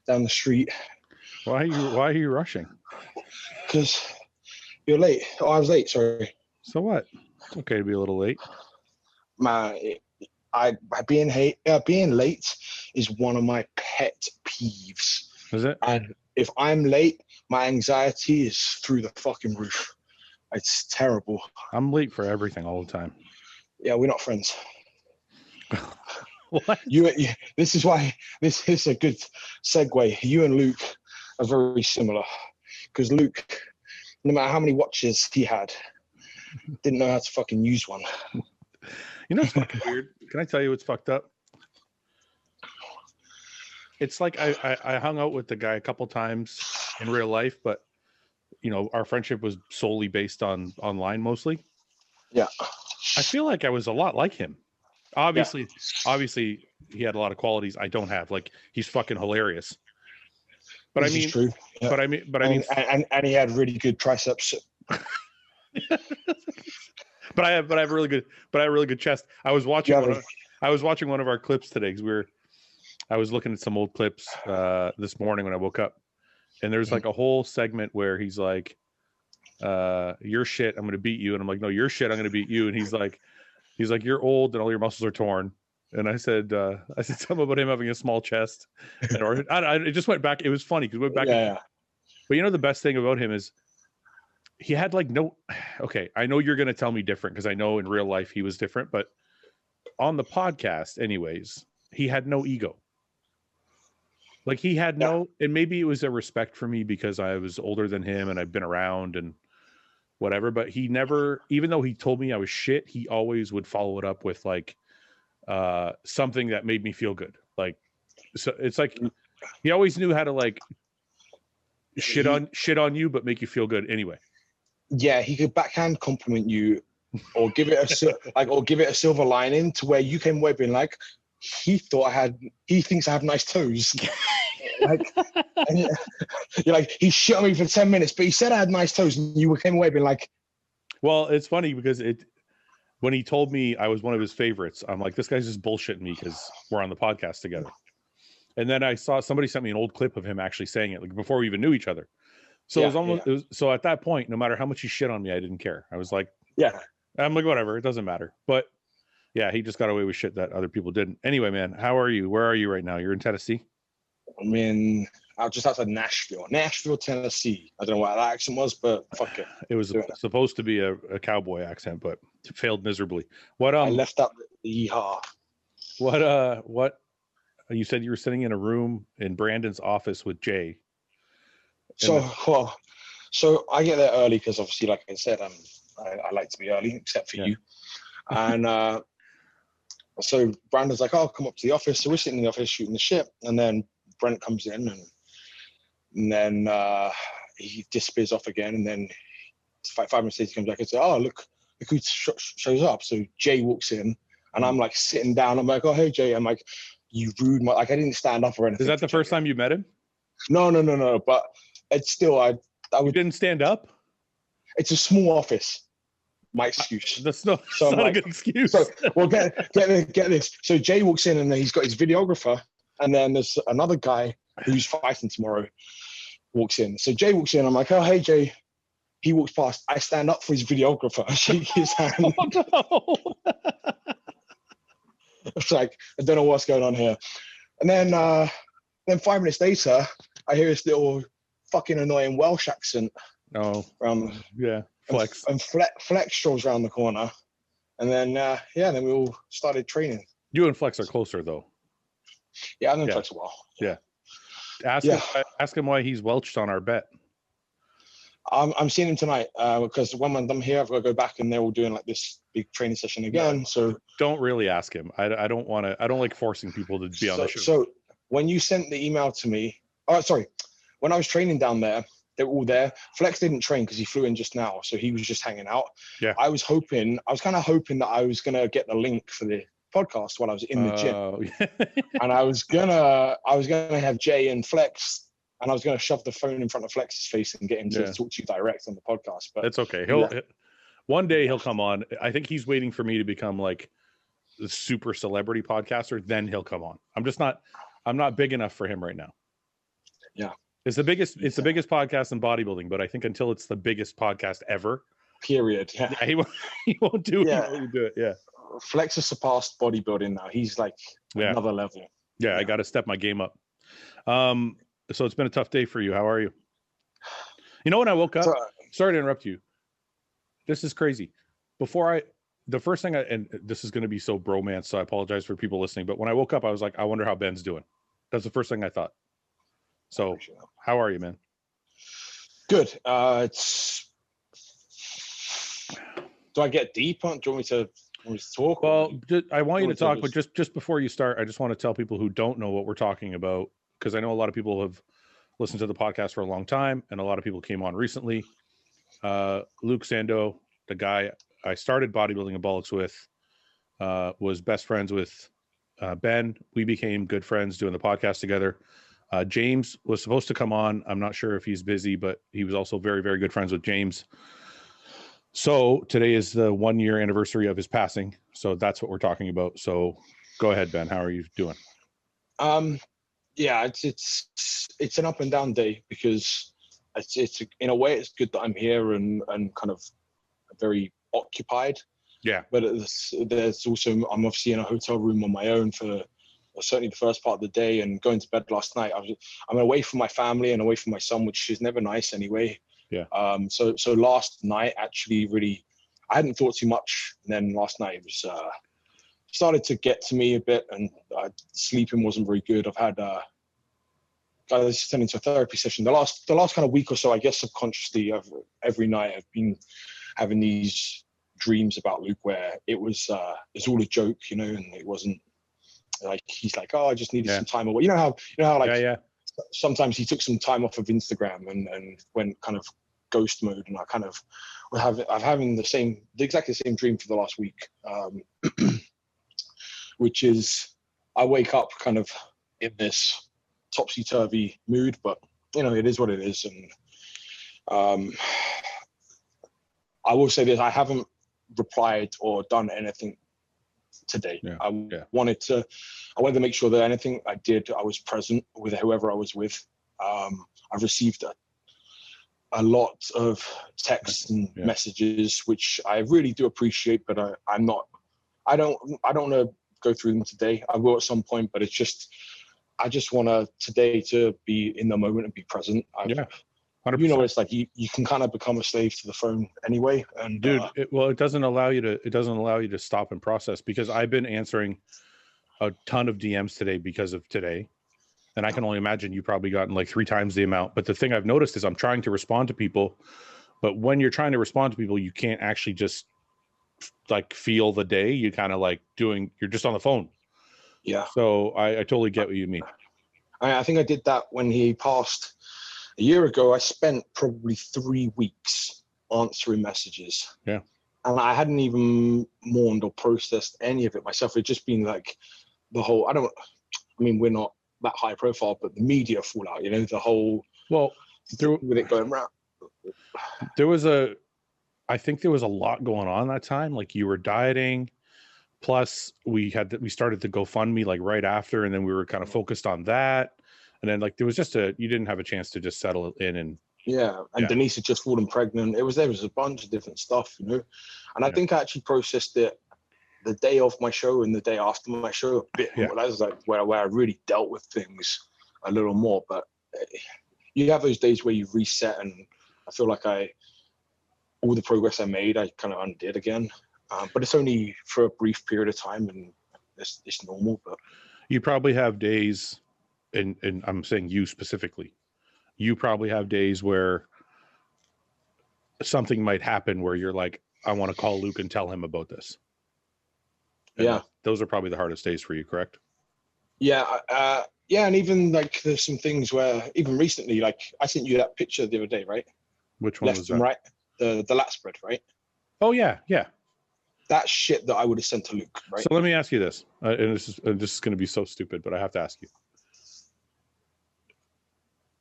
down the street. Why are you rushing? Because you're late. Oh, I was late. Sorry. So what? It's okay to be a little late. Man, being late is one of my pet peeves. Is it? And if I'm late, my anxiety is through the fucking roof. It's terrible. I'm late for everything all the time. Yeah, we're not friends. What? This is why this is a good segue. You and Luke are very similar, because Luke, no matter how many watches he had, didn't know how to fucking use one. You know what's fucking weird? Can I tell you what's fucked up? It's like I hung out with the guy a couple times in real life, but you know, our friendship was solely based on online mostly. Yeah. I feel like I was a lot like him. Obviously he had a lot of qualities I don't have. Like, he's fucking hilarious. But This I mean, is true. Yeah. but I mean, and he had really good triceps. but I have really good chest. I was watching one of our clips today because I was looking at some old clips this morning when I woke up, and there's like a whole segment where he's like, "You're shit, I'm gonna beat you," and I'm like, "No, you're shit, I'm gonna beat you," and he's like, "You're old and all your muscles are torn." And I said something about him having a small chest, or it just went back. It was funny because it went back. Yeah. But you know, the best thing about him is he had like no. Okay, I know you're gonna tell me different because I know in real life he was different, but on the podcast, anyways, he had no ego. Like, he had no, and maybe it was a respect for me because I was older than him and I've been around and whatever, but he never, even though he told me I was shit, he always would follow it up with like something that made me feel good. Like, so it's like he always knew how to like shit on you, but make you feel good anyway. Yeah, he could backhand compliment you, or give it a silver lining to where you came away being like, he thinks I have nice toes. Like, and you're like, he shit on me for 10 minutes, but he said I had nice toes, and you came away being like, well, it's funny because when he told me I was one of his favorites, I'm like, this guy's just bullshitting me because we're on the podcast together. And then I saw somebody sent me an old clip of him actually saying it, like, before we even knew each other. So it was so at that point, no matter how much he shit on me, I didn't care. I was like, I'm like, whatever, it doesn't matter. But yeah, he just got away with shit that other people didn't. Anyway, man, how are you? Where are you right now? You're in Tennessee? I'm in, just outside Nashville, Tennessee. I don't know what that accent was, but fuck it. It was supposed to be a cowboy accent, but it failed miserably. What I left out the yeehaw. What you said you were sitting in a room in Brandon's office with Jay. So I get there early because obviously, like I said, I like to be early, except for you. And so Brandon's like, "Oh, come up to the office." So we're sitting in the office shooting the shit, and then Brent comes in, and then he disappears off again, and then 5 minutes later he comes back and says, "Oh, look who shows up." So Jay walks in, and I'm like sitting down. I'm like, "Oh, hey Jay." I'm like, "You rude," I didn't stand up or anything. Is that the first time you met him? No. But it's still, You didn't stand up? It's a small office. My excuse. That's not a good excuse. So, well, get this. So Jay walks in, and then he's got his videographer, and then there's another guy who's fighting tomorrow walks in. So Jay walks in. I'm like, "Oh, hey Jay." He walks past. I stand up for his videographer. I shake his hand. Oh, no. It's like, I don't know what's going on here. And then 5 minutes later, I hear this little fucking annoying Welsh accent. Oh, yeah. Flex. And Flex strolls around the corner. And then, then we all started training. You and Flex are closer, though. Yeah, I've known Flex a while. Yeah. Ask him why he's welched on our bet. I'm seeing him tonight because when I'm here, I've got to go back, and they're all doing like this big training session again. So don't really ask him. I don't want to. I don't like forcing people to be on the show. So when you sent the email to me, when I was training down there, they were all there. Flex didn't train because he flew in just now, so he was just hanging out. Yeah. I was kind of hoping that I was gonna get the link for the podcast while I was in the gym, and I was gonna have Jay and Flex. And I was going to shove the phone in front of Flex's face and get him to talk to you direct on the podcast. But it's okay. One day he'll come on. I think he's waiting for me to become like the super celebrity podcaster. Then he'll come on. I'm not big enough for him right now. Yeah. It's the biggest podcast in bodybuilding, but I think until it's the biggest podcast ever. Period. Yeah. He won't do Yeah. He won't do it. Yeah. Flex has surpassed bodybuilding now. He's like another level. Yeah, I got to step my game up. So it's been a tough day for you. How are you? You know, when I woke up, sorry to interrupt you. This is crazy. The first thing and this is going to be so bromance, so I apologize for people listening, but when I woke up, I was like, I wonder how Ben's doing. That's the first thing I thought. So how are you, man? Good. Do I get deep on? Do you want me to talk? Well, I want you to talk, but just before you start, I just want to tell people who don't know what we're talking about, because I know a lot of people have listened to the podcast for a long time, and a lot of people came on recently. Luke Sandoe, the guy I started Bodybuilding Abolics with, was best friends with Ben. We became good friends doing the podcast together. James was supposed to come on. I'm not sure if he's busy, but he was also very, very good friends with James. So today is the 1 year anniversary of his passing. So that's what we're talking about. So go ahead, Ben. How are you doing? Yeah, it's an up and down day, because it's in a way it's good that I'm here and kind of very occupied. Yeah. But there's also, I'm obviously in a hotel room on my own for certainly the first part of the day, and going to bed last night. I'm away from my family and away from my son, which is never nice anyway. Yeah. So last night actually really, I hadn't thought too much. And then last night it was started to get to me a bit, and sleeping wasn't very good. I've had I was turning into a therapy session. The last kind of week or so, I guess subconsciously, every night I've been having these dreams about Luke where it's all a joke, you know, and it wasn't like he's like, oh, I just needed some time away. You know how like sometimes he took some time off of Instagram and went kind of ghost mode, and I kind of I'm having exactly the same dream for the last week, which is I wake up kind of in this topsy-turvy mood, but you know, it is what it is. And I will say this, I haven't replied or done anything today. I wanted to make sure that anything I did, I was present with whoever I was with. I've received a lot of texts and messages, which I really do appreciate, but I don't want to go through them today. I will at some point, but I just want today to be in the moment and be present. 100%. You know, it's like you can kind of become a slave to the phone anyway. And dude, it doesn't allow you to stop and process, because I've been answering a ton of DMs today because of today. And I can only imagine you probably gotten like 3 times the amount. But the thing I've noticed is I'm trying to respond to people, but when you're trying to respond to people, you can't actually just like feel the day. You kind of like you're just on the phone. Yeah. So I totally get what you mean. I think I did that when he passed a year ago. I spent probably 3 weeks answering messages. Yeah. And I hadn't even mourned or processed any of it myself. It'd just been like the whole, we're not that high profile, but the media fallout, you know, the whole, with it going around. I think there was a lot going on that time. Like you were dieting. Plus we started the GoFundMe like right after, and then we were kind of focused on that. And then like there was you didn't have a chance to just settle in and Denise had just fallen pregnant. There was a bunch of different stuff, you know. And I think I actually processed it the day of my show and the day after my show a bit more. That was like where I really dealt with things a little more. But you have those days where you reset, and I feel like all the progress I made, I kind of undid again. But it's only for a brief period of time, and it's normal. But you probably have days, and I'm saying you specifically, you probably have days where something might happen where you're like, I want to call Luke and tell him about this. And those are probably the hardest days for you, correct? Yeah. And even like there's some things where even recently, like I sent you that picture the other day, right? Which one was that? Right, the lat spread, right? Oh yeah. That shit that I would have sent to Luke, right? So let me ask you this, and this is going to be so stupid, but I have to ask you.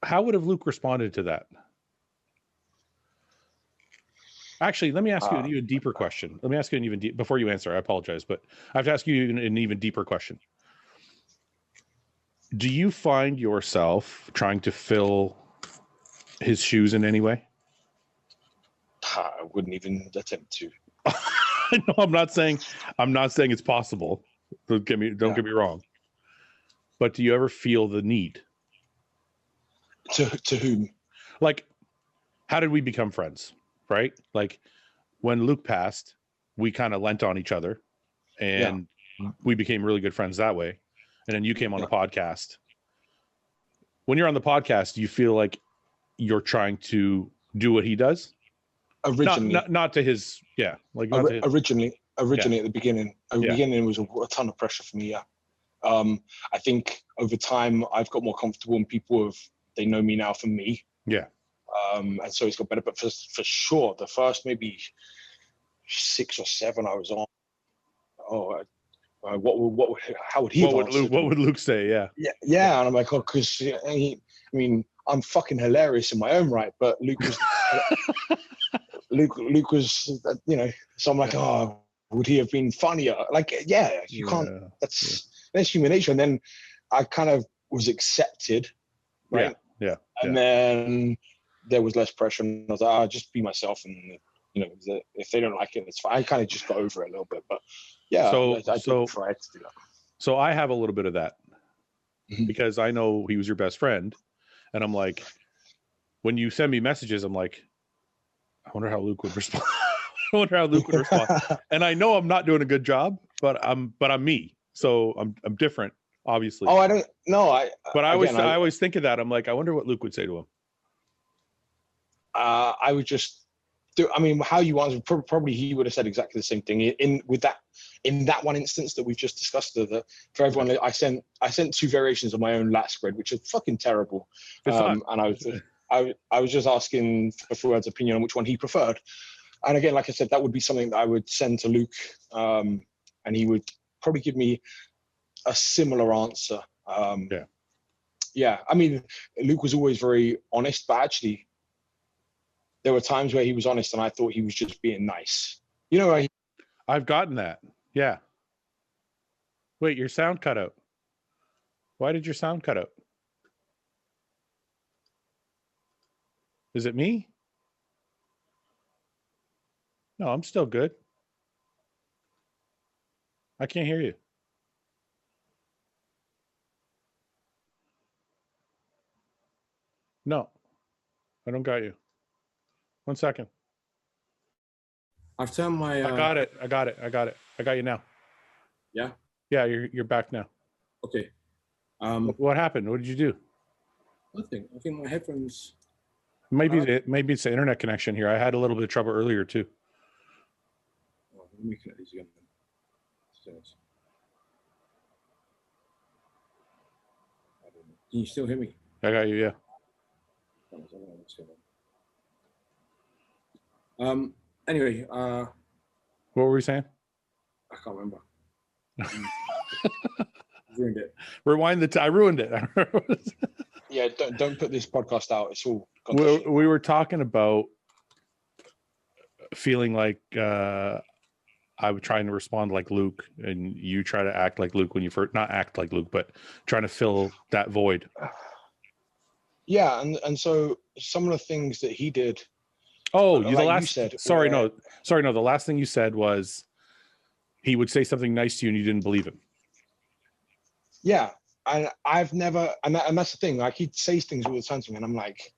How would have Luke responded to that? Actually, let me ask you an even deeper question. Let me ask you an even before you answer. I apologize, but I have to ask you an even deeper question. Do you find yourself trying to fill his shoes in any way? I wouldn't even attempt to. No, I'm not saying it's possible. Don't get me wrong. But do you ever feel the need? To whom? Like, how did we become friends? Right? Like, when Luke passed, we kind of lent on each other, and we became really good friends that way. And then you came on the podcast. When you're on the podcast, do you feel like you're trying to do what he does? Originally, not to his, originally at the beginning, beginning was a ton of pressure for me. Yeah. I think over time I've got more comfortable, and they know me now for me. Yeah. And so it's got better. But for sure, the first maybe 6 or 7 I was on. How would he? What would Luke say? Yeah. Yeah. And I'm like, because I'm fucking hilarious in my own right, but Luke was. Luke was, so I'm like, would he have been funnier? Like, you can't. That's human nature. And then I kind of was accepted, right? Yeah. And then there was less pressure, and I was like, just be myself, and if they don't like it, it's fine. I kind of just got over it a little bit, but I did try to do that. So I have a little bit of that because I know he was your best friend, and I'm like, when you send me messages, I'm like, I wonder how Luke would respond. And I know I'm not doing a good job, but I'm me. So I'm different, obviously. Oh, I don't know. I always think of that. I'm like, I wonder what Luke would say to him. I would just do. I mean, how you answer, probably he would have said exactly the same thing. In that one instance that we've just discussed, for everyone, I sent 2 variations of my own lat spread, which are fucking terrible. And I was just asking for Fouad's opinion on which one he preferred. And again, like I said, that would be something that I would send to Luke, and he would probably give me a similar answer. I mean, Luke was always very honest, but actually there were times where he was honest and I thought he was just being nice. I've gotten that. Yeah. Wait, your sound cut out. Why did your sound cut out? Is it me? No, I'm still good. I can't hear you. No, I don't got you. 1 second. I've turned my. I got it. I got you now. Yeah. Yeah, you're back now. Okay. What happened? What did you do? Nothing. I think my headphones. Maybe it's the internet connection here. I had a little bit of trouble earlier too. Let me connect these again. Can you still hear me? I got you. Yeah. Anyway. What were we saying? I can't remember. Ruined it. Rewind I ruined it. Yeah, don't put this podcast out. It's all. We were talking about feeling like I was trying to respond like Luke, and you try to act like Luke when you first, not act like Luke, but trying to fill that void. Yeah, and so some of the things that he did. Oh, the last. The last thing you said was he would say something nice to you and you didn't believe him. Yeah, and I've never, and that's the thing. Like, he says things all the time to me, and I'm like,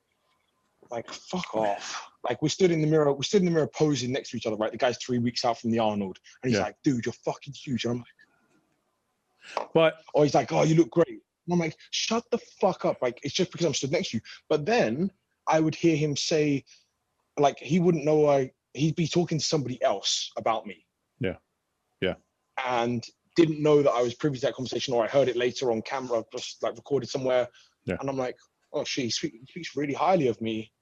fuck off. Like, we stood in the mirror posing next to each other, right? The guy's 3 weeks out from the Arnold, and he's like, dude, you're fucking huge. And I'm like, or he's like, oh, you look great. And I'm like, shut the fuck up. Like, it's just because I'm stood next to you. But then I would hear him say, like, he wouldn't know he'd be talking to somebody else about me. Yeah. Yeah. And didn't know that I was privy to that conversation, or I heard it later on camera, just like recorded somewhere. Yeah. And I'm like, oh shit, he speaks really highly of me.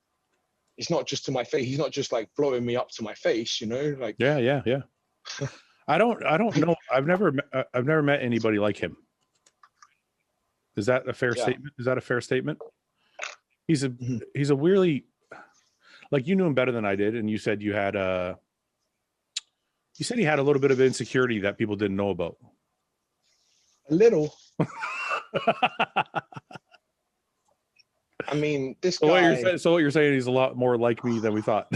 It's not just to my face. He's not just like blowing me up to my face, like. Yeah. I don't know. I've never met anybody like him. Is that a fair statement? Is that a fair statement? He's a weirdly, like, you knew him better than I did, and you said you had he had a little bit of insecurity that people didn't know about. A little. I mean, this So guy. what you're saying, he's a lot more like me than we thought,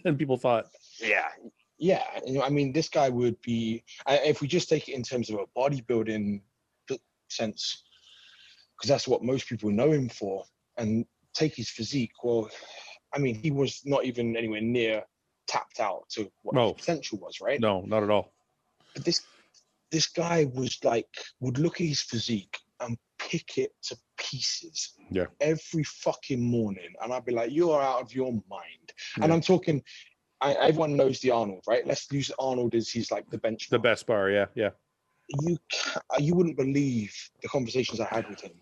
than people thought. Yeah. I mean, this guy would be, if we just take it in terms of a bodybuilding sense, because that's what most people know him for, and take his physique. Well, I mean, he was not even anywhere near tapped out to what his potential was, right? No, not at all. But this guy was like, would look at his physique and pick it to pieces every fucking morning. And I'd be like, you are out of your mind. Yeah. And I'm talking, everyone knows the Arnold, right? Let's use Arnold as he's like the benchmark. The best bar, yeah. You wouldn't believe the conversations I had with him.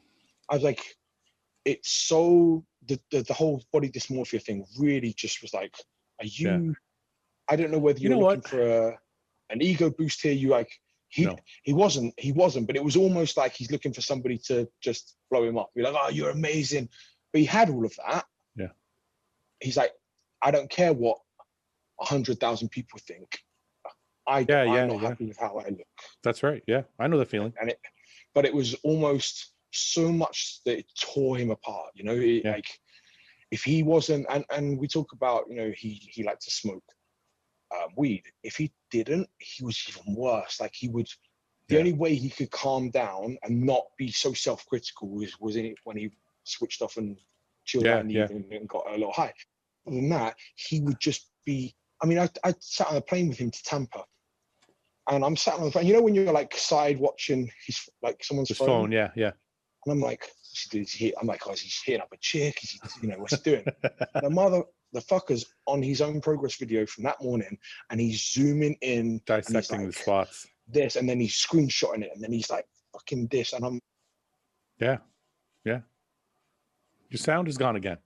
I was like, it's so, the whole body dysmorphia thing really just was like, are you, I don't know whether you're looking for an ego boost here. You like, he wasn't, but it was almost like he's looking for somebody to just blow him up. Be like, oh, you're amazing. But he had all of that. Yeah. He's like, I don't care what 100,000 people think. I'm not happy with how I look. That's right. Yeah. I know the feeling. But it was almost so much that it tore him apart, you know, like if he wasn't, and we talk about, you know, he liked to smoke weed. If he didn't, he was even worse. Like he would, the only way he could calm down and not be so self-critical was when he switched off and chilled out in the evening and got a little high. Other than that, he would just be, I mean, I sat on a plane with him to Tampa, and I'm sat on the phone. You know when you're like side watching his like someone's phone? Yeah. And I'm like, is he hitting up a chick? Is he, you know, what's he doing? The fucker's on his own progress video from that morning, and he's zooming in, dissecting the spots. This, and then he's screenshotting it, and then he's like, fucking this, and I'm. Yeah. Your sound is gone again.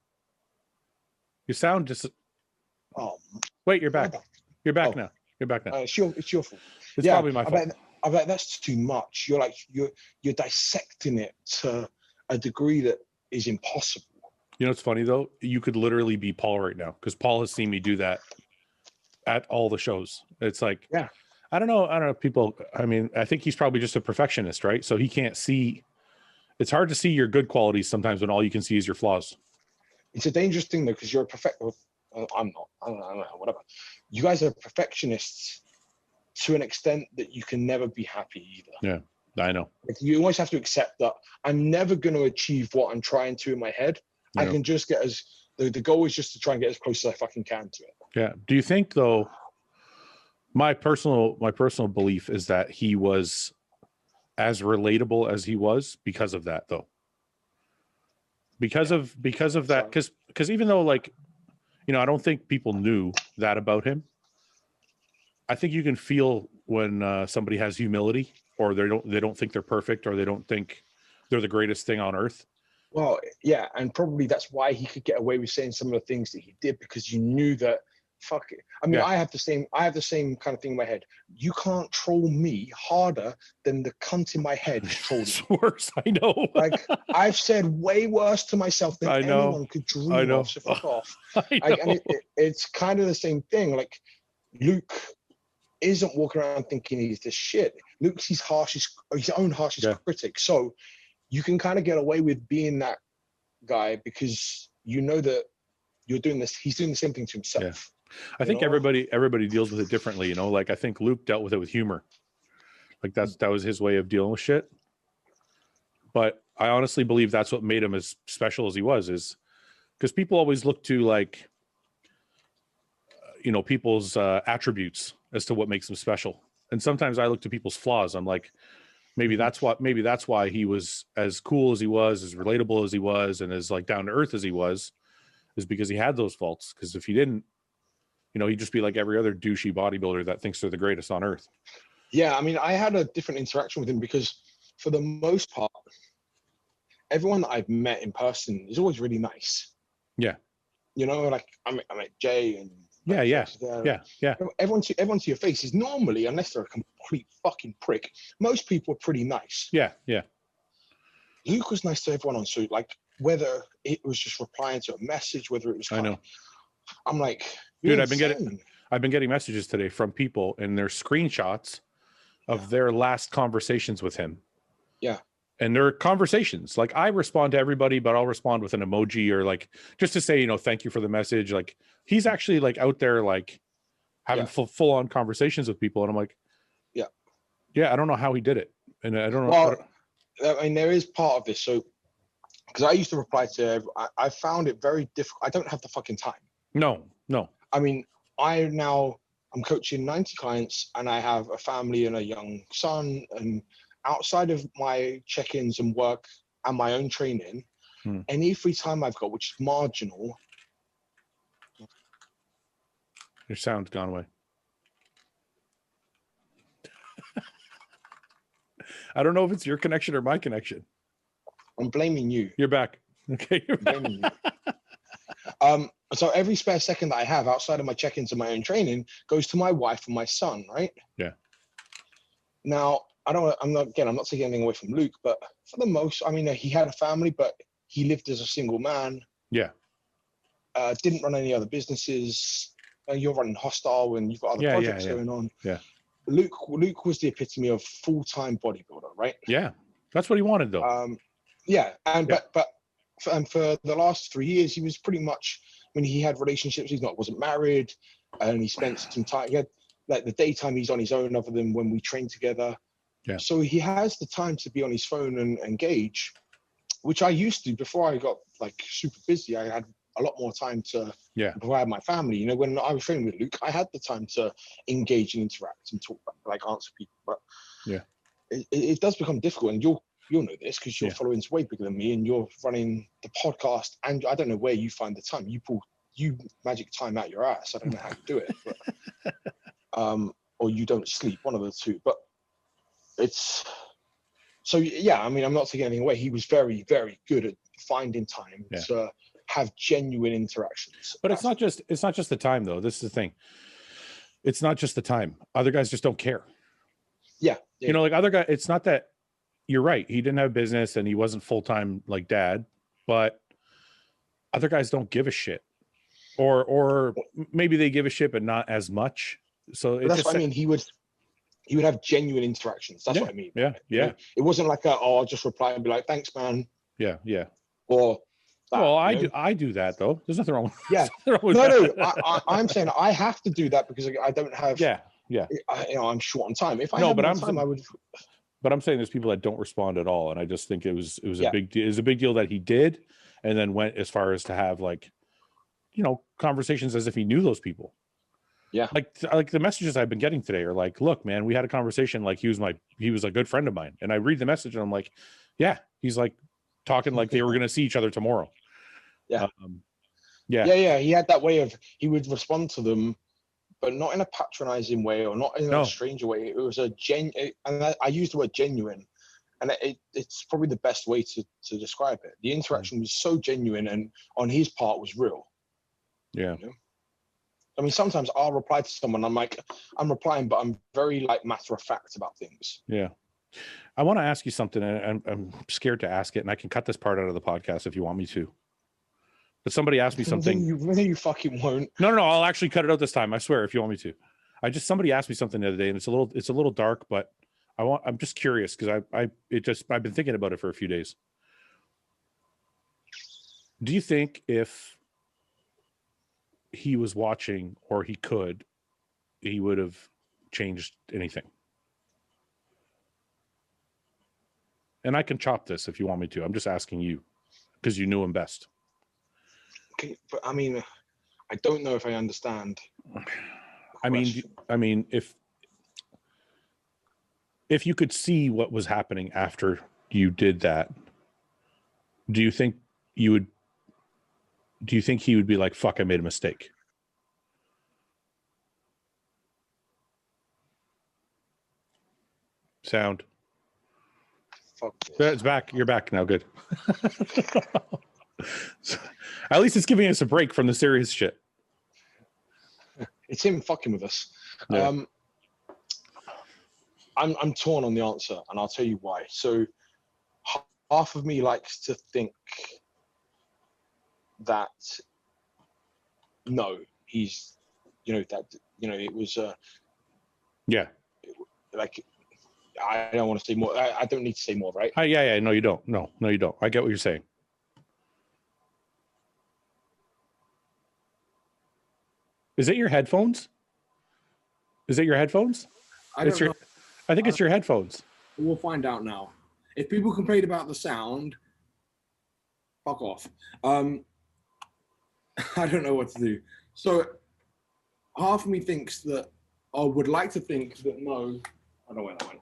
Your sound just. Oh. Wait, you're back. You're back now. You're back now. It's your fault. It's probably my fault. I bet that's too much. You're dissecting it to a degree that is impossible. You know what's funny though? You could literally be Paul right now, because Paul has seen me do that at all the shows. It's like, I don't know. People, I mean, I think he's probably just a perfectionist, right? So he can't see. It's hard to see your good qualities sometimes when all you can see is your flaws. It's a dangerous thing though, because you're a perfectionist. I'm not. I don't know. Whatever. You guys are perfectionists to an extent that you can never be happy either. Yeah, I know. Like, you always have to accept that I'm never going to achieve what I'm trying to in my head. I can just get the goal is just to try and get as close as I fucking can to it. Yeah. Do you think though? My personal belief is that he was as relatable as he was because of that though. Because of that, because even though, like, you know, I don't think people knew that about him. I think you can feel when somebody has humility, or they don't think they're perfect, or they don't think they're the greatest thing on earth. Well, yeah, and probably that's why he could get away with saying some of the things that he did, because you knew that. Fuck it. I mean, I have the same kind of thing in my head. You can't troll me harder than the cunt in my head is trolling. It's worse. I know. Like, I've said way worse to myself than anyone could dream of. So fuck off. And it's kind of the same thing. Like, Luke isn't walking around thinking he's this shit. Luke's his own harshest critic. So you can kind of get away with being that guy because you know that you're doing this. He's doing the same thing to himself. Yeah. I think everybody deals with it differently, you know, like I think Luke dealt with it with humor. Like that was his way of dealing with shit. But I honestly believe that's what made him as special as he was, is because people always look to, like, you know, people's attributes as to what makes them special. And sometimes I look to people's flaws. I'm like, maybe that's why he was as cool as he was, as relatable as he was, and as like down to earth as he was, is because he had those faults. Because if he didn't, you know, he'd just be like every other douchey bodybuilder that thinks they're the greatest on earth. Yeah, I mean, I had a different interaction with him because for the most part, everyone that I've met in person is always really nice. Yeah. You know, like I met Jay and yeah. Everyone to your face is normally, unless they're a complete fucking prick, most people are pretty nice. Yeah. Luke was nice to everyone on suit, like whether it was just replying to a message, whether it was I know. I'm like, dude, I've been getting messages today from people and their screenshots of their last conversations with him. Yeah. And there are conversations. Like I respond to everybody, but I'll respond with an emoji or like just to say, you know, thank you for the message. Like he's actually like out there like having full on conversations with people. And I'm like, yeah, I don't know how he did it. And I don't know. Well, I mean, there is part of this. So, because I used to reply to, I found it very difficult. I don't have the fucking time. No. I mean, I'm coaching 90 clients and I have a family and a young son. And outside of my check-ins and work and my own training, any free time I've got, which is marginal. Your sound's gone away. I don't know if it's your connection or my connection. I'm blaming you. You're back. Okay. I'm blaming you. So every spare second that I have outside of my check-ins and my own training goes to my wife and my son, right? Yeah. Now, I'm not taking anything away from Luke, but for the most, I mean, he had a family, but he lived as a single man. Yeah. Didn't run any other businesses. You're running Hostile and you've got other projects going on. Yeah. Luke was the epitome of full-time bodybuilder, right? Yeah. That's what he wanted though. But for the last 3 years, he was pretty much, when he had relationships, wasn't married, and he spent some time. He had, like, the daytime he's on his own, other than when we train together. Yeah. So he has the time to be on his phone and engage, which I used to before I got like super busy. I had a lot more time to provide my family. You know, when I was training with Luke, I had the time to engage and interact and talk, like answer people. But it does become difficult, and you'll know this because your following's way bigger than me, and you're running the podcast, and I don't know where you find the time. You magic time out your ass. I don't know how you do it, but, or you don't sleep, one of the two. But it's so I mean, I'm not taking anything away. He was very, very good at finding time to have genuine interactions. But it's not just the time though. This is the thing. It's not just the time. Other guys just don't care. Yeah. You know, like other guys, it's not that. You're right. He didn't have business and he wasn't full-time like dad, but other guys don't give a shit, or maybe they give a shit, but not as much. So that's what I mean. He would have genuine interactions. That's what I mean. Yeah. You know, it wasn't like I'll just reply and be like, thanks, man. Yeah. Or I do that though. There's nothing wrong with I'm saying I have to do that because I don't have I'm short on time. If I had more time, I would. But I'm saying there's people that don't respond at all, and I just think it was a big deal. It was a big deal that he did, and then went as far as to have like, you know, conversations as if he knew those people. Yeah, like the messages I've been getting today are like, look, man, we had a conversation. Like he was a good friend of mine, and I read the message and I'm like, yeah, he's like talking like they were gonna see each other tomorrow. Yeah, He had that way of he would respond to them, but not in a patronizing way or not in a stranger way. It was and I used the word genuine, and it's probably the best way to describe it. The interaction was so genuine, and on his part was real. Yeah. You know? I mean, sometimes I'll reply to someone, I'm like, I'm replying, but I'm very like matter of fact about things. Yeah. I want to ask you something, and I'm scared to ask it, and I can cut this part out of the podcast if you want me to. But somebody asked me something. You fucking won't. No. I'll actually cut it out this time. I swear, if you want me to. Somebody asked me something the other day, and it's a little dark, but I'm just curious because I've been thinking about it for a few days. Do you think if he was watching or he would have changed anything? And I can chop this if you want me to. I'm just asking you because you knew him best. Okay, but I mean, I don't know if I understand. I mean, if you could see what was happening after you did that, do you think he would be like, fuck, I made a mistake? Sound. Fuck. It's back. You're back now. Good. So, at least it's giving us a break from the serious shit. It's him fucking with us. Yeah. I'm torn on the answer, and I'll tell you why. So half of me likes to think that no, he's, you know, that, you know, it was like I don't want to say more. I don't need to say more, right? Yeah. No, you don't. No, you don't. I get what you're saying. Is it your headphones? Is it your headphones? I don't know. I think it's your headphones. We'll find out now. If people complain about the sound, fuck off. I don't know what to do. So half of me thinks that, or would like to think that no, I don't know where that went.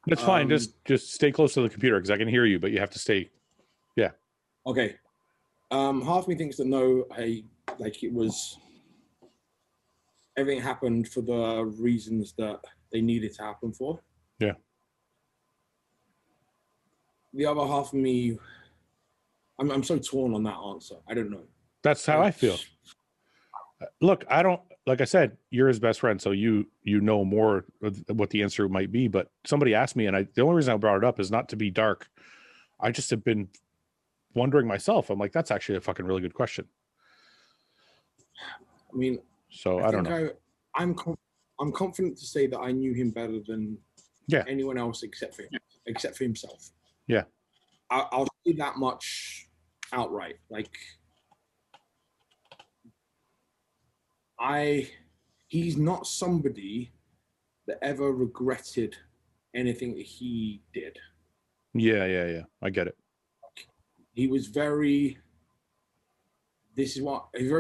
That's fine. Just stay close to the computer because I can hear you, but you have to stay. Yeah. Okay. Half of me thinks that no, it was, everything happened for the reasons that they needed to happen for. Yeah. The other half of me, I'm so torn on that answer. I don't know. That's how I feel. Look, I don't, like I said, you're his best friend, so you know more of what the answer might be. But somebody asked me, and the only reason I brought it up is not to be dark. I just have been wondering myself. I'm like, that's actually a fucking really good question. I mean, so I don't know. I'm confident to say that I knew him better than anyone else except for him, except for himself. Yeah. I'll say that much outright. Like, he's not somebody that ever regretted anything that he did. Yeah. I get it. He was very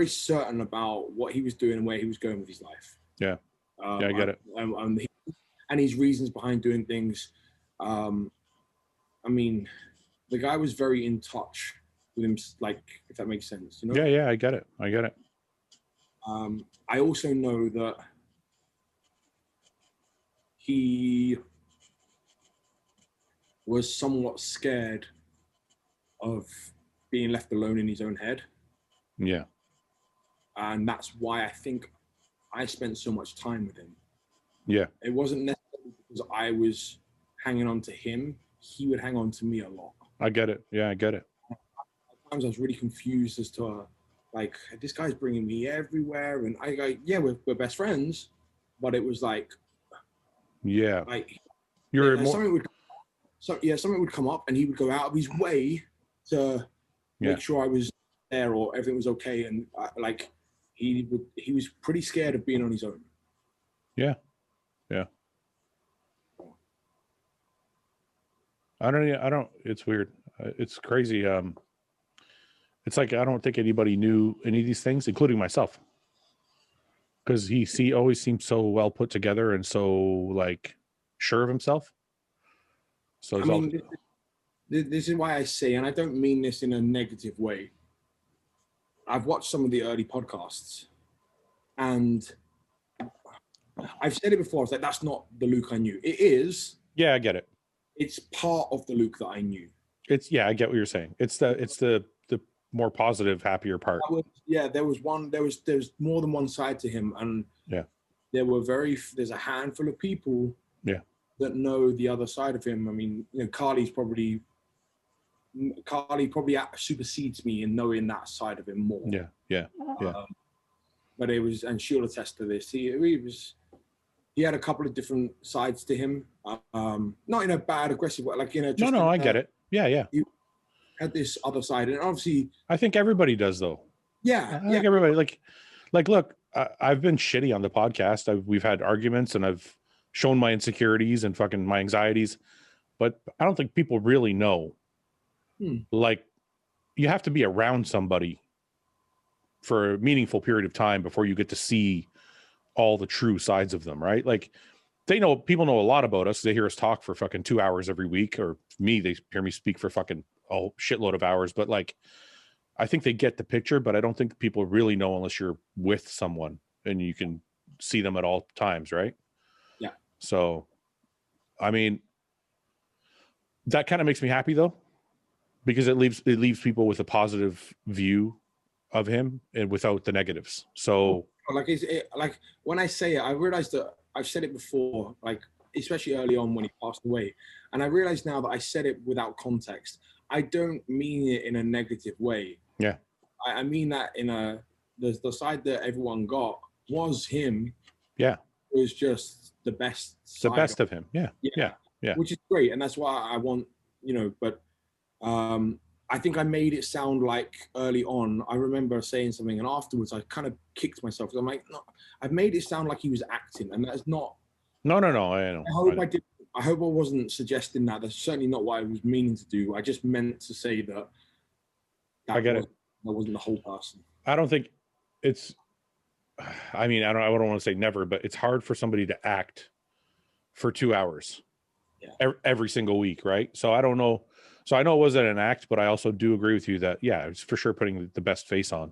certain about what he was doing and where he was going with his life. Yeah. I get it. And his reasons behind doing things. I mean, the guy was very in touch with him, like, if that makes sense, you know? Yeah, I get it. I also know that he was somewhat scared of being left alone in his own head. Yeah. And that's why I think I spent so much time with him. Yeah. It wasn't necessarily because I was hanging on to him. He would hang on to me a lot. I get it. Yeah, I get it. At times I was really confused as to, like, this guy's bringing me everywhere. And I go, yeah, we're best friends. But it was like, yeah, like, something would come up and he would go out of his way to make sure I was there or everything was okay. And he was pretty scared of being on his own. Yeah. I don't, it's weird. It's crazy. It's like, I don't think anybody knew any of these things, including myself. Because he always seemed so well put together and so, like, sure of himself. So I mean, this is why I say, and I don't mean this in a negative way. I've watched some of the early podcasts, and I've said it before. I was like, that's not the Luke I knew. It is. Yeah, I get it. It's part of the Luke that I knew. I get what you're saying. It's the more positive, happier part. There was more than one side to him, and there's a handful of people that know the other side of him. I mean, Carly probably supersedes me in knowing that side of him more. Yeah. But it was, and she'll attest to this. He had a couple of different sides to him. Not in a bad, aggressive way, like, just no, I get it. Yeah. He had this other side, and obviously, I think everybody does, though. Yeah, I think everybody, like, look, I've been shitty on the podcast. We've had arguments, and I've shown my insecurities and fucking my anxieties, but I don't think people really know. Like, you have to be around somebody for a meaningful period of time before you get to see all the true sides of them, right? Like, people know a lot about us. They hear us talk for fucking 2 hours every week, or me, they hear me speak for fucking a shitload of hours. But, like, I think they get the picture, but I don't think people really know unless you're with someone and you can see them at all times, right? Yeah. So, I mean, that kind of makes me happy, though, because it leaves people with a positive view of him and without the negatives. So, like when I say it, I realized that I've said it before, like, especially early on when he passed away, and I realize now that I said it without context. I don't mean it in a negative way. Yeah, I mean that in the side that everyone got was him. Yeah, it was just the best. The best of him. Yeah. Yeah. Which is great, and that's why I want, but I think I made it sound like early on. I remember saying something, and afterwards I kind of kicked myself. I'm like, no, I've made it sound like he was acting, and that's not. No. I know. I hope I did. I hope I wasn't suggesting that. That's certainly not what I was meaning to do. I just meant to say that. I get it. That wasn't the whole person. I don't think it's. I mean, I don't want to say never, but it's hard for somebody to act for 2 hours. Yeah. Every single week, right? So I don't know. So I know it wasn't an act, but I also do agree with you that it's for sure putting the best face on.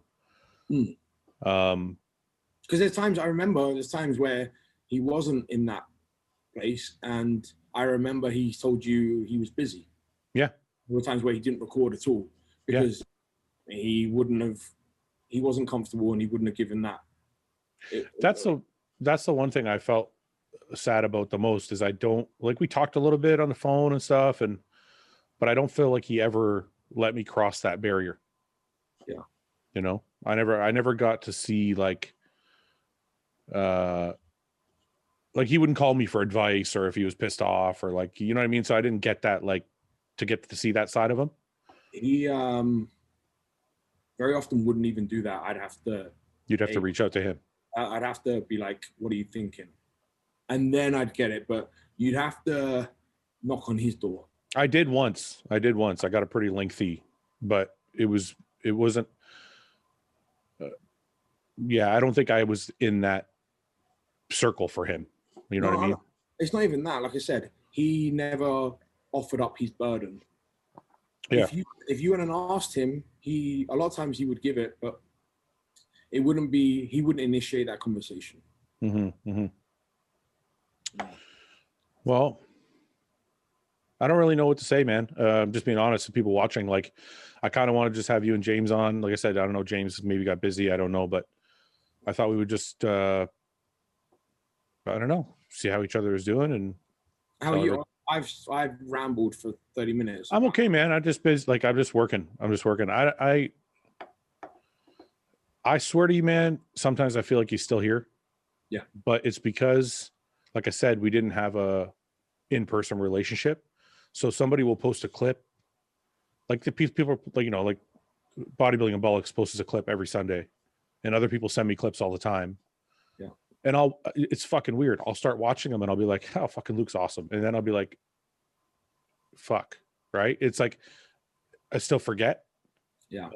Because there's times where he wasn't in that place, and I remember he told you he was busy. Yeah. There were times where he didn't record at all because he wasn't comfortable and he wouldn't have given that. That's the one thing I felt sad about the most is I don't, like, we talked a little bit on the phone and stuff, but I don't feel like he ever let me cross that barrier. Yeah. I never got to see like he wouldn't call me for advice or if he was pissed off or like, you know what I mean? So I didn't get that, like, to get to see that side of him. He very often wouldn't even do that. You'd have to reach out to him. I'd have to be like, what are you thinking? And then I'd get it, but you'd have to knock on his door. I did once. I got a pretty lengthy, but it wasn't. I don't think I was in that circle for him. You know what I mean? It's not even that. Like I said, he never offered up his burden. Yeah. If you went and asked him, a lot of times he would give it, but he wouldn't initiate that conversation. Well, I don't really know what to say, man. Just being honest with people watching, like, I kind of want to just have you and James on. Like I said, I don't know, James maybe got busy. I don't know, but I thought we would just, I don't know, see how each other is doing. And how are you? I've rambled for 30 minutes. I'm okay, man. I'm just busy. Like, I'm just working. I swear to you, man, sometimes I feel like he's still here. Yeah. But it's because, like I said, we didn't have a in-person relationship. So somebody will post a clip. Like, the people, like, like Bodybuilding and Bollocks posts a clip every Sunday. And other people send me clips all the time. Yeah. And it's fucking weird. I'll start watching them and I'll be like, oh, fucking Luke's awesome. And then I'll be like, fuck. Right. It's like, I still forget. Yeah.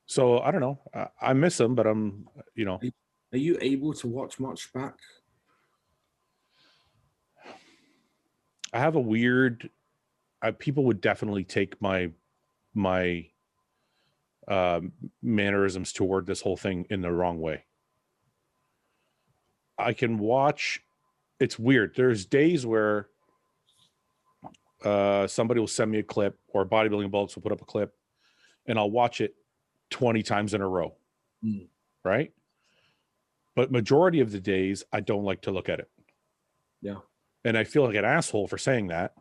So I don't know. I miss him, but I'm, Are you able to watch much back? I have a weird, people would definitely take my mannerisms toward this whole thing in the wrong way. I can watch. It's weird. There's days where somebody will send me a clip, or Bodybuilding Bullets will put up a clip, and I'll watch it 20 times in a row. Right? But majority of the days, I don't like to look at it. Yeah. And I feel like an asshole for saying that,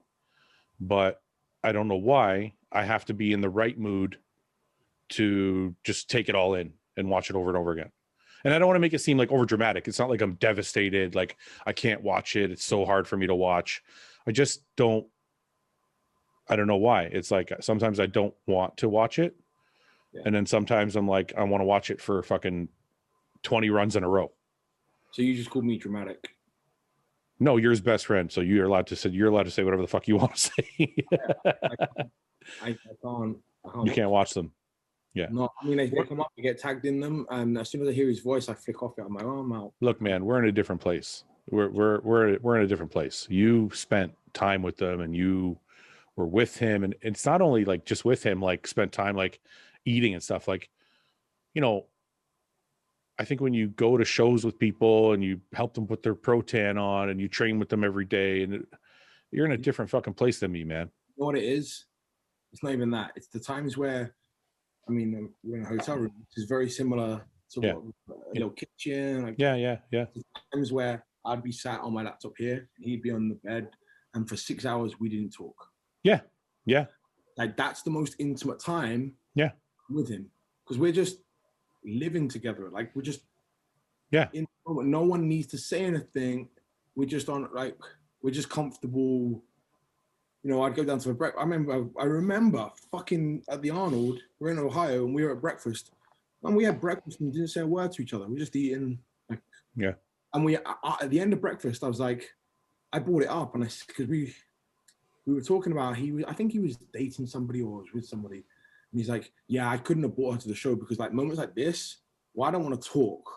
but I don't know why. I have to be in the right mood to just take it all in and watch it over and over again. And I don't want to make it seem like over dramatic. It's not like I'm devastated, like I can't watch it. It's so hard for me to watch. I just don't. I don't know why. It's like sometimes I don't want to watch it. Yeah. And then sometimes I'm like, I want to watch it for fucking 20 runs in a row. So you just called me dramatic. No, you're his best friend. So you're allowed to say whatever the fuck you want to say. I can't. You can't watch them. Yeah. No, I mean, they come up, I get tagged in them, and as soon as I hear his voice, I flick off it. I'm like, oh, I'm out. Look, man, we're in a different place. We're in a different place. You spent time with them, and you were with him, and it's not only like just with him, like spent time like eating and stuff. Like, I think when you go to shows with people and you help them put their Pro-Tan on and you train with them every day, and you're in a different fucking place than me, man. You know what it is? It's not even that. It's the times where, I mean, we're in a hotel room, which is very similar to a little kitchen. Like, yeah. Times where I'd be sat on my laptop here, he'd be on the bed, and for 6 hours we didn't talk. Yeah. Like, that's the most intimate time. Yeah. With him, because we're just living together. Like, we're just in the moment. No one needs to say anything. We're just we're just comfortable. You know, I'd go down to a breakfast. I remember fucking at the Arnold, we're in Ohio, and we were at breakfast. And we had breakfast and didn't say a word to each other. We're just eating. Like, yeah. And we at the end of breakfast, I was like, I brought it up, and because we were talking about I think he was dating somebody or was with somebody, and he's like, yeah, I couldn't have brought her to the show because like moments like this, well, I don't want to talk.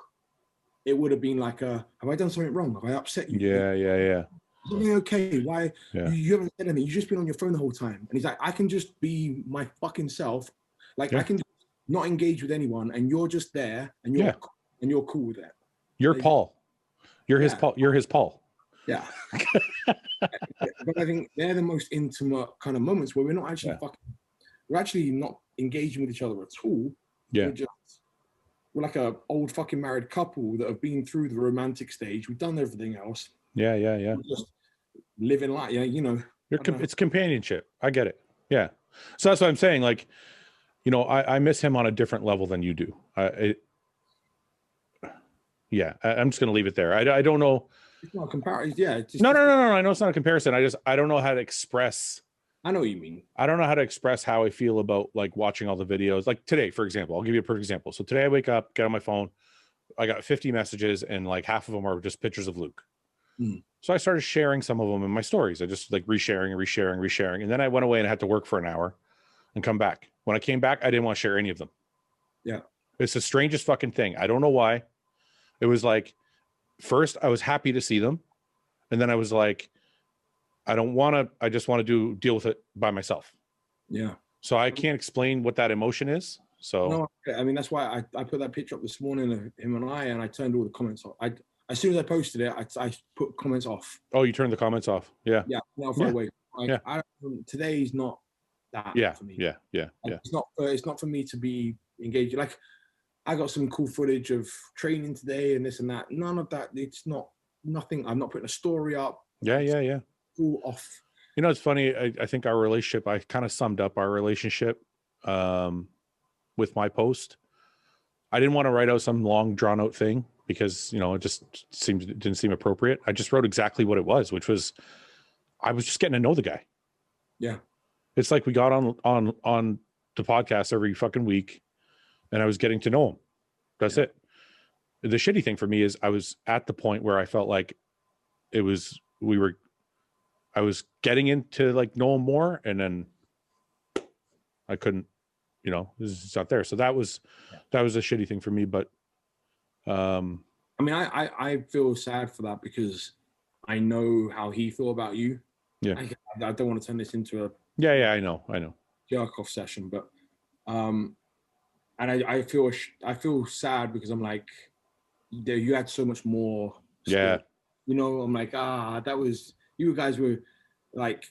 It would have been like, have I done something wrong? Have I upset you? Yeah. Okay, why? Yeah. You haven't said anything. You've just been on your phone the whole time. And he's like, I can just be my fucking self. Like I can not engage with anyone, and you're just there, and you're cool with it. You're like, Paul. You're his Paul. You're his Paul. Yeah. But I think they're the most intimate kind of moments where we're not actually we're actually not engaging with each other at all. Yeah. We're like a old fucking married couple that have been through the romantic stage. We've done everything else. Yeah. We're just living life. Yeah, you know. It's companionship. I get it. Yeah. So that's what I'm saying. Like, you know, I miss him on a different level than you do. I'm just going to leave it there. I don't know. It's not a comparison. Yeah. No. I know it's not a comparison. I don't know how to express. I know what you mean. I don't know how to express how I feel about like watching all the videos. Like today, for example, I'll give you a perfect example. So today I wake up, get on my phone. I got 50 messages and like half of them are just pictures of Luke. So I started sharing some of them in my stories. I just like resharing. And then I went away and I had to work for an hour and come back. When I came back, I didn't want to share any of them. Yeah. It's the strangest fucking thing. I don't know why. It was like, first I was happy to see them. And then I was like, I just want to deal with it by myself. Yeah. So I can't explain what that emotion is. So no, I mean, that's why I put that picture up this morning of him and I turned all the comments off. As soon as I posted it, I put comments off. Oh, you turned the comments off? Yeah. Yeah. No, far away. Like, today's not that for me. Yeah. It's not for me to be engaged. Like, I got some cool footage of training today and this and that. None of that. It's not nothing. I'm not putting a story up. Yeah. All off. You know, it's funny. I think our relationship, I kind of summed up our relationship with my post. I didn't want to write out some long drawn out thing because, you know, it didn't seem appropriate. I just wrote exactly what it was, which was, I was just getting to know the guy. Yeah. It's like we got on the podcast every fucking week and I was getting to know him. That's it. The shitty thing for me is I was at the point where I felt like I was getting into like know him more and then I couldn't, you know, it's not there. So that was a shitty thing for me. But I mean, I feel sad for that because I know how he thought about you. Yeah. I don't want to turn this into a I know jerk off session, but and I feel sad because I'm like, you had so much more skill. You know, I'm like, you guys were like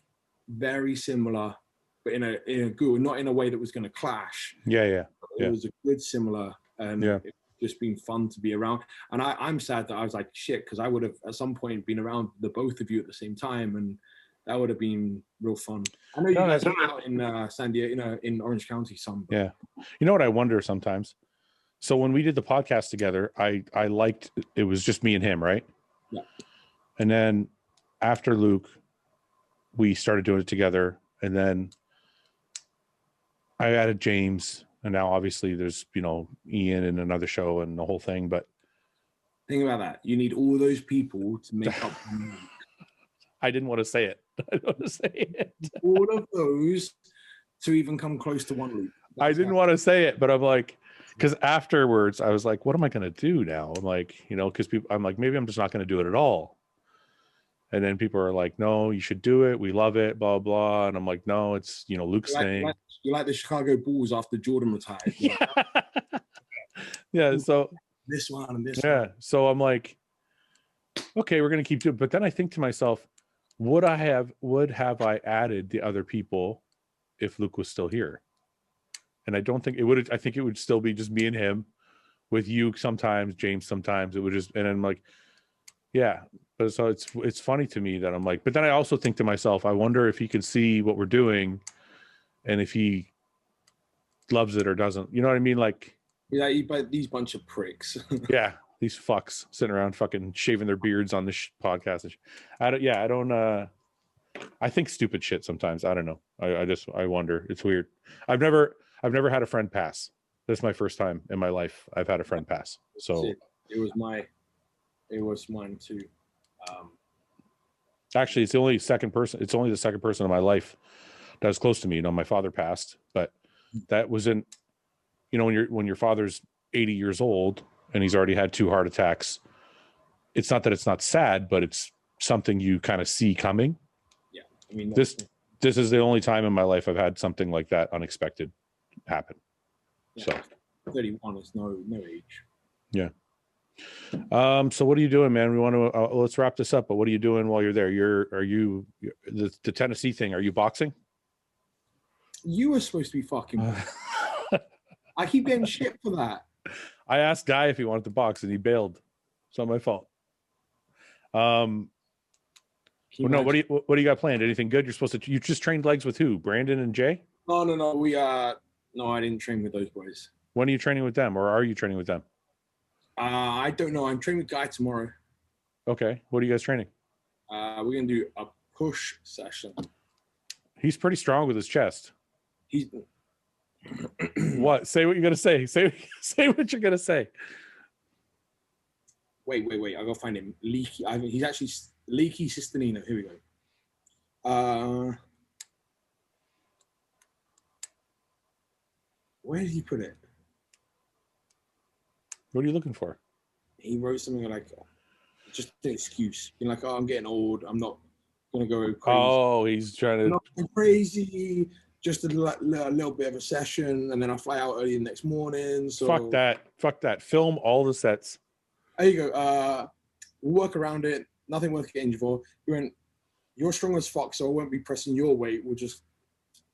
very similar, but in a good, not in a way that was going to clash. It was a good similar, and it's just been fun to be around. And I'm sad that I was like, shit, because I would have at some point been around the both of you at the same time, and that would have been real fun. I know you guys are out in San Diego, you know, in Orange County some. Yeah. You know what I wonder sometimes? So when we did the podcast together, I liked, it was just me and him, right? Yeah. And then after Luke, we started doing it together. And then I added James. And now obviously there's, you know, Ian and another show and the whole thing. But think about that. You need all those people to make up. I didn't want to say it. I don't want to say it. All of those to even come close to one loop. I didn't want to say it, but I'm like, because afterwards I was like, what am I going to do now? I'm like, you know, because I'm like, maybe I'm just not going to do it at all. And then people are like, no, you should do it. We love it, blah, blah. And I'm like, no, it's, you know, Luke's thing. You're like the Chicago Bulls after Jordan retired. Yeah. So this one and this one. So I'm like, okay, we're going to keep doing it. But then I think to myself, would I have added the other people if Luke was still here? And I don't think it would. I think it would still be just me and him with you sometimes, James sometimes. It would just, and I'm like, yeah. But so it's funny to me that I'm like, but then I also think to myself, I wonder if he can see what we're doing and if he loves it or doesn't. You know what I mean? Like, yeah, but these bunch of pricks. Yeah. these fucks sitting around fucking shaving their beards on this podcast. I don't. I think stupid shit sometimes. I don't know. I wonder. It's weird. I've never had a friend pass. This is my first time in my life I've had a friend pass. So it was mine too. Actually, it's only the second person in my life that was close to me. You know, my father passed, but that wasn't, you know, when your father's 80 years old and he's already had 2 heart attacks, it's not that it's not sad, but it's something you kind of see coming. Yeah. I mean, this is the only time in my life I've had something like that unexpected happen. Yeah. So 31 is no age. Yeah. So what are you doing, man? We want to let's wrap this up. But what are you doing while you're there? The Tennessee thing? Are you boxing? You were supposed to be fucking. I keep getting shit for that. I asked Guy if he wanted to box, and he bailed. It's not my fault. Well, no. What do you got planned? Anything good? You just trained legs with who? Brandon and Jay? No. No, I didn't train with those boys. When are you training with them, or are you training with them? I don't know. I'm training with Guy tomorrow. Okay. What are you guys training? We're gonna do a push session. He's pretty strong with his chest. He's what? Say what you're gonna say. Say what you're gonna say. Wait. I gotta find him. Leaky. He's actually Leaky Cistanino. Here we go. Where did he put it? What are you looking for? He wrote something like, just an excuse. Being like, oh, I'm getting old. I'm not going to go crazy. Oh, he's trying to. I'm not going crazy. Just a little bit of a session. And then I fly out early the next morning. So Fuck that. Film all the sets. There you go. We'll work around it. Nothing worth getting you for. He went, you're strong as fuck, so I won't be pressing your weight. We'll just.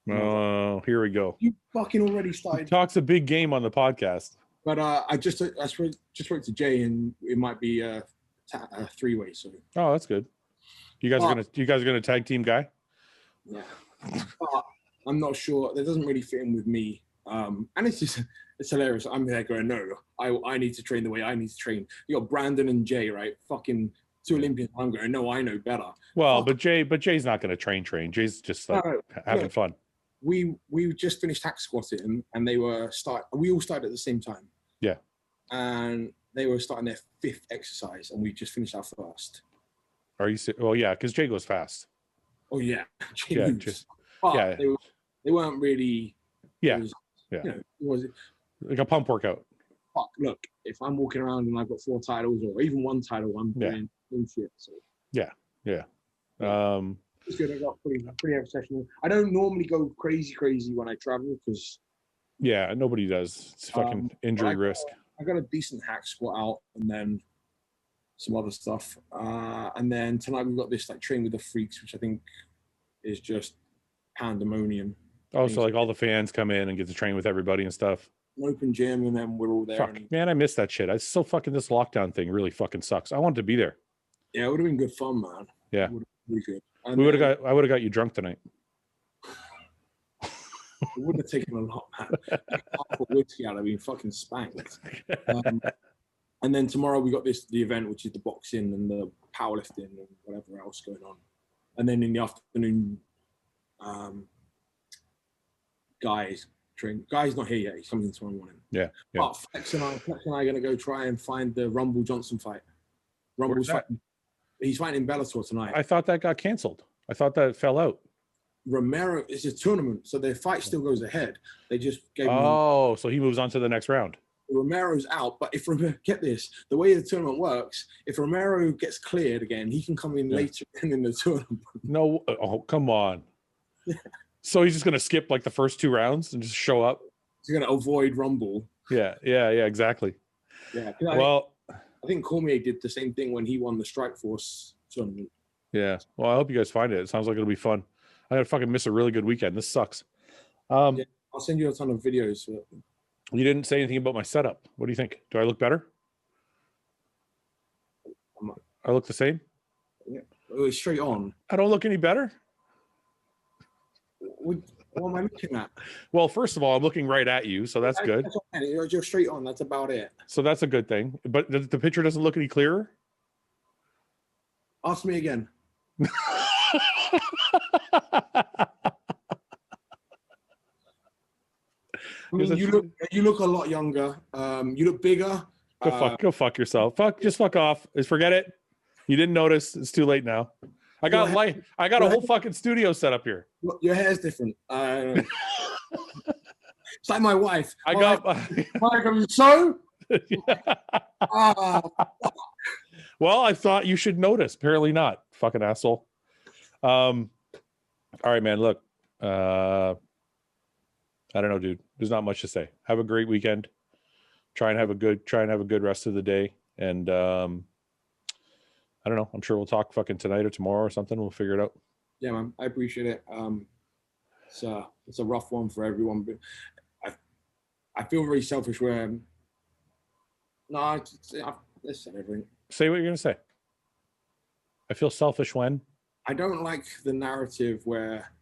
Oh, here we go. You fucking already started. He talks a big game on the podcast. But I spoke to Jay, and it might be a 3-way. So. Oh, that's good. You guys are gonna tag team Guy? Yeah. I'm not sure. That doesn't really fit in with me. And it's hilarious. I'm there going, no, I need to train the way I need to train. You got Brandon and Jay, right? Fucking 2 Olympians. I'm going, no, I know better. Well, but Jay's not gonna train. Jay's just like having fun. We just finished hack squatting, and we all started at the same time. Yeah. And they were starting their 5th exercise, and we just finished our 1st. Are you? Well, yeah, because Jay goes fast. Oh yeah, yeah, yeah. They weren't really. Yeah. It was like a pump workout. Fuck! Look, if I'm walking around and I've got 4 titles or even 1 title, I'm doing shit. So. Yeah. It's good. I got pretty heavy session. I don't normally go crazy when I travel because. Yeah, nobody does. It's fucking injury risk. I got a decent hack squat out, and then some other stuff. And then tonight we've got this like train with the freaks, which I think is just pandemonium. Oh, so like all the fans come in and get to train with everybody and stuff. An open gym, and then we're all there. Fuck, man, I miss that shit. It's so fucking, this lockdown thing really fucking sucks. I wanted to be there. Yeah, it would have been good fun, man. Yeah, really good. I would have got you drunk tonight. It would have taken a lot, man. Half a whiskey out, I've been fucking spanked. And then tomorrow we got the event, which is the boxing and the powerlifting and whatever else going on. And then in the afternoon, Guy's not here yet. He's coming in tomorrow morning. Yeah. But Flex and I are going to go try and find the Rumble Johnson fight. Rumble's fighting. He's fighting in Bellator tonight. I thought that got canceled. I thought that fell out. Romero, it's a tournament, so their fight still goes ahead. They just gave him. Oh, so he moves on to the next round. Romero's out, but if get this, the way the tournament works, if Romero gets cleared again, he can come in later in the tournament. No, oh come on. So he's just gonna skip like the first 2 rounds and just show up. He's gonna avoid Rumble. Yeah, exactly. Yeah. I think Cormier did the same thing when he won the Strikeforce tournament. Yeah. Well, I hope you guys find it. It sounds like it'll be fun. I gotta fucking miss a really good weekend. This sucks. I'll send you a ton of videos. You didn't say anything about my setup. What do you think? Do I look better? I look the same? Yeah. Straight on. I don't look any better? What am I looking at? Well, first of all, I'm looking right at you, so that's good. You're straight on. That's about it. So that's a good thing. But the picture doesn't look any clearer? Ask me again. I mean, you look a lot younger. You look bigger. Go fuck yourself. Just fuck off. Just forget it. You didn't notice. It's too late now. I got a whole fucking studio set up here. Your hair's different. It's like my wife. So. Well, I thought you should notice. Apparently not. Fucking asshole. All right, man. Look, I don't know, dude. There's not much to say. Have a great weekend. Try and have a good rest of the day. And I don't know. I'm sure we'll talk fucking tonight or tomorrow or something. We'll figure it out. Yeah, man. I appreciate it. It's a rough one for everyone, but I feel very selfish where I said everything. Say what you're gonna say. I feel selfish when I don't like the narrative where,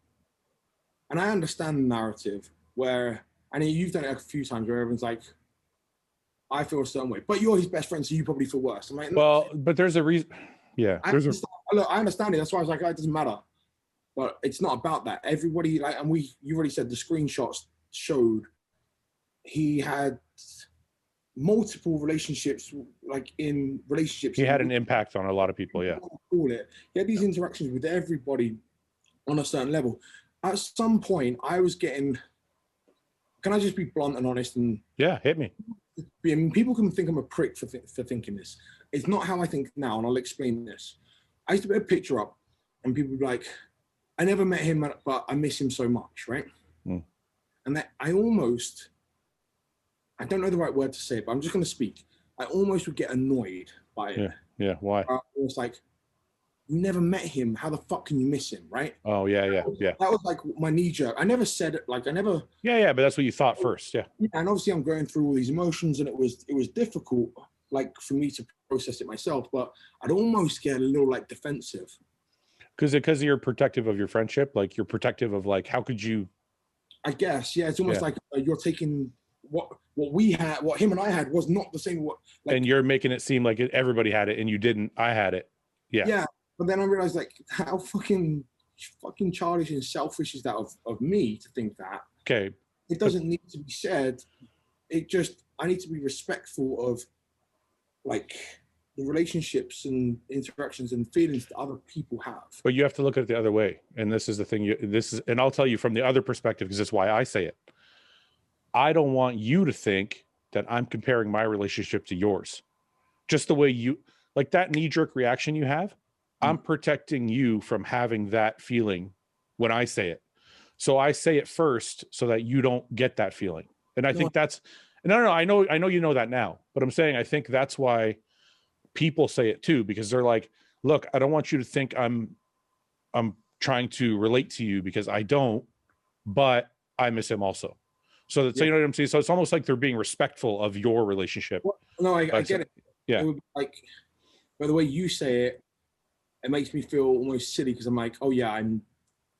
and I understand the narrative where, and you've done it a few times where everyone's like, I feel a certain way, but you're his best friend, so you probably feel worse. I'm like, no. Well, but there's a reason. Yeah, look, I understand it. That's why I was like, it doesn't matter. But it's not about that. Everybody, like, and you already said the screenshots showed he had multiple relationships, like in relationships. He had an impact on a lot of people, yeah. He had these interactions with everybody on a certain level. At some point, I was getting, can I just be blunt and honest? And yeah, hit me. I mean, people can think I'm a prick for thinking this. It's not how I think now, and I'll explain this. I used to put a picture up, and people would be like, I never met him, but I miss him so much, right? Mm. And that I don't know the right word to say it, but I'm just going to speak. I almost would get annoyed by it. Yeah. Why? It was like, you never met him. How the fuck can you miss him, right? Oh, yeah. That was like my knee jerk. I never said it. Like I never. Yeah, but that's what you thought first. Yeah. And obviously, I'm going through all these emotions, and it was difficult, like for me to process it myself. But I'd almost get a little like defensive. Because you're protective of your friendship, like you're protective of like, how could you? I guess, yeah. It's almost like you're taking what we had, what him and I had was not the same. And you're making it seem like everybody had it and you didn't. I had it. Yeah. Yeah, but then I realized like how fucking childish and selfish is that of me to think that. Okay. It doesn't need to be said. I need to be respectful of like the relationships and interactions and feelings that other people have. But you have to look at it the other way. And this is the thing. And I'll tell you from the other perspective, because that's why I say it. I don't want you to think that I'm comparing my relationship to yours. Just the way you, like that knee-jerk reaction you have, I'm protecting you from having that feeling when I say it. So I say it first so that you don't get that feeling. And I think that's, no, I know you know that now, but I'm saying I think that's why people say it too, because they're like, look, I don't want you to think I'm trying to relate to you because I don't, but I miss him also. So that's, you know what I'm saying? So it's almost like they're being respectful of your relationship. Well, no, I get it. Yeah. It would be like, by the way you say it, it makes me feel almost silly because I'm like, oh yeah, I'm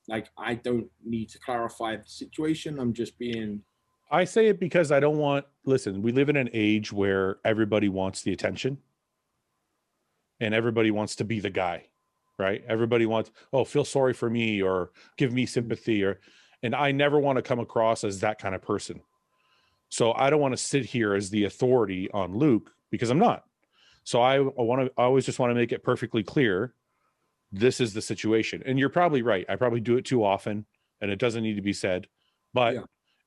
like, I don't need to clarify the situation. I'm just being. I say it because I don't want, listen, we live in an age where everybody wants the attention. And everybody wants to be the guy, right? Everybody wants, oh, feel sorry for me or give me sympathy and I never want to come across as that kind of person. So I don't want to sit here as the authority on Luke because I'm not. So I always just want to make it perfectly clear. This is the situation. And you're probably right. I probably do it too often and it doesn't need to be said, but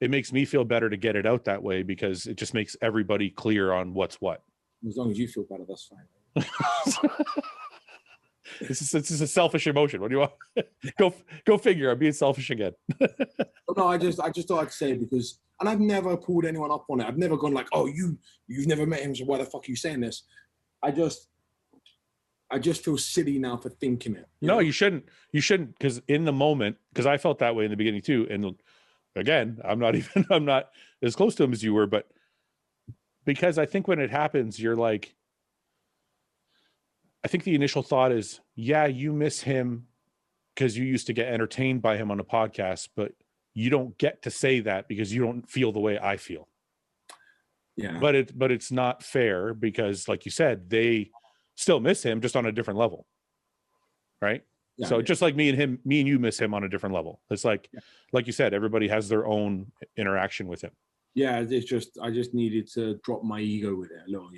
it makes me feel better to get it out that way because it just makes everybody clear on what's what. As long as you feel better, that's fine. This is a selfish emotion. What do you want? Go figure. I'm being selfish again. No, I just thought I'd say it because, and I've never pulled anyone up on it. I've never gone like, oh, you've never met him, so why the fuck are you saying this? I just feel silly now for thinking it. No, you shouldn't. You shouldn't, because in the moment, because I felt that way in the beginning too. And again, I'm not as close to him as you were, but because I think when it happens, you're like, I think the initial thought is, yeah, you miss him because you used to get entertained by him on a podcast, but you don't get to say that because you don't feel the way I feel. Yeah. But it's not fair because, like you said, they still miss him just on a different level. Right. Yeah, So yeah. just like me and you miss him on a different level. It's like you said, everybody has their own interaction with him. Yeah, it's just I just needed to drop my ego with it a little,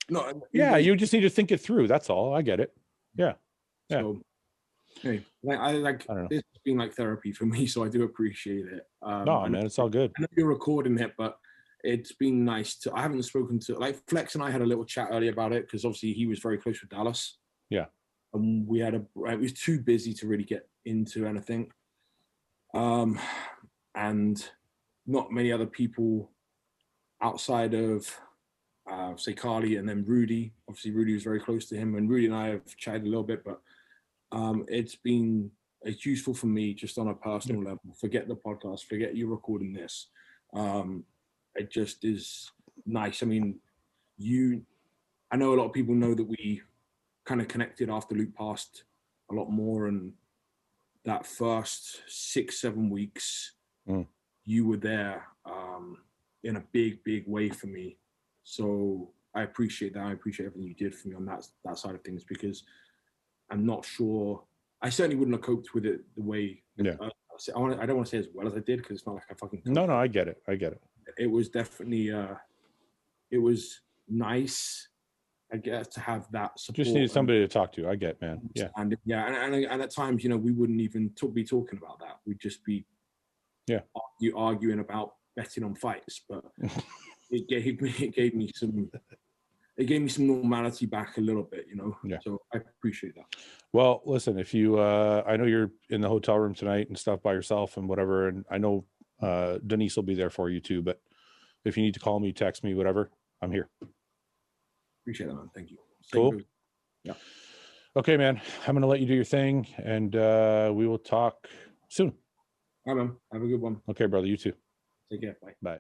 No, yeah, you just need to think it through. That's all. I get it. Yeah. So, hey, I don't know. This has been like therapy for me, so I do appreciate it. No, man, it's all good. I know you're recording it, but it's been nice to. I haven't spoken to Flex and I had a little chat earlier about it because obviously he was very close with Dallas. Yeah. And we had it was too busy to really get into anything. And not many other people outside of say Carly and then Rudy. Obviously Rudy was very close to him, and Rudy and I have chatted a little bit, but it's useful for me just on a personal level. Forget the podcast, forget you recording this. It just is nice. I mean, I know a lot of people know that we kind of connected after Luke passed a lot more, and that first 6-7 weeks, you were there in a big way for me. So I appreciate that. I appreciate everything you did for me on that side of things, because I'm not sure. I certainly wouldn't have coped with it the way. Yeah. I don't want to say as well as I did, because it's not like I fucking. No, I get it. It was definitely. It was nice, I guess, to have that support. Just needed somebody to talk to. I get, man. Yeah. And and at times, we wouldn't even be talking about that. We'd just be arguing about betting on fights. But it gave me some normality back a little bit, Yeah. So I appreciate that. Well, listen, if you I know you're in the hotel room tonight and stuff by yourself and whatever, and I know Denise will be there for you too, but if you need to call me, text me, whatever, I'm here. Appreciate that, man. Thank you. Cool. Yeah. Okay, man. I'm gonna let you do your thing, and we will talk soon. All right, man. Have a good one. Okay, brother. You too. Take care. Bye. Bye.